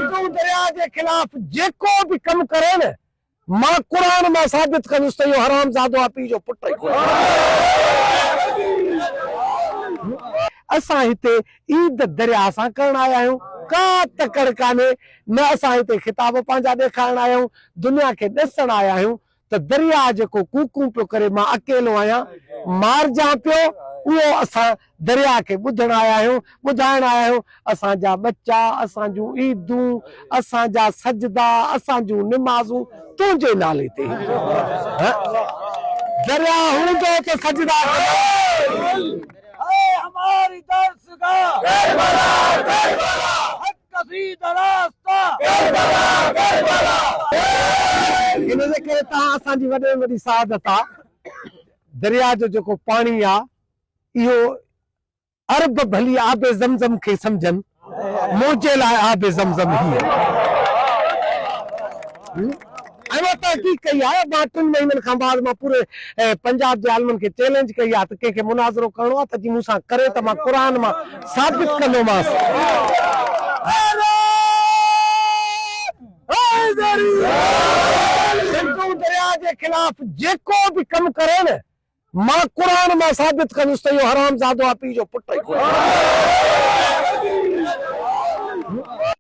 सिंधु दरिया के खिलाफ जेको भी कम करे न मां कुरान में साबित कंदुसि त इहो हरामज़ादो आहे पीउ जो पुट ई कोन्हे। असां हिते ईद दरिया सां करण आया आहियूं, का तकड़ कान्हे न। असां हिते खिताब पंहिंजा ॾेखारण आया आहियूं, दुनिया खे ॾिसण आया आहियूं त दरिया जेको कूकू पियो करे मां अकेलो आहियां मारजां पियो, उहो असां दरिया खे ॿुधण आया आहियूं, ॿुधाइण आया आहियूं। असांजा बच्चा, असां जूं ईदूं, असांजा सजदा, असां जूं निमाज़ूं तुंहिंजे नाले ते। दरिया हूंदो त सजदा हमारी दरसगाह करबला करबला हक फ़ीद रास्ता करबला करबला। इन जे करे तव्हां असांजी वॾे में वॾी सआदत आहे। दरिया जो जेको पाणी आहे इहो अरब भली आबे ज़मज़म खे सम्झनि, मुंहिंजे लाइ आबे ज़मज़म ही आहे। तहक़ीक़ कई आहे, मां 3 महीननि खां बाद मां पूरे पंजाब जे आलमनि खे चैलेंज कई आहे त कंहिंखे मुनाज़रो करणो आहे त जी मूंसां करे त मां क़ुरान मां साबित कंदोमांसि। सिंधु दरिया के खिलाफ जेको भी कम करे न मां कुरान मां साबित कंदुसि त इहो हरामज़ादो आहे पीउ जो पुट ई कोन्हे।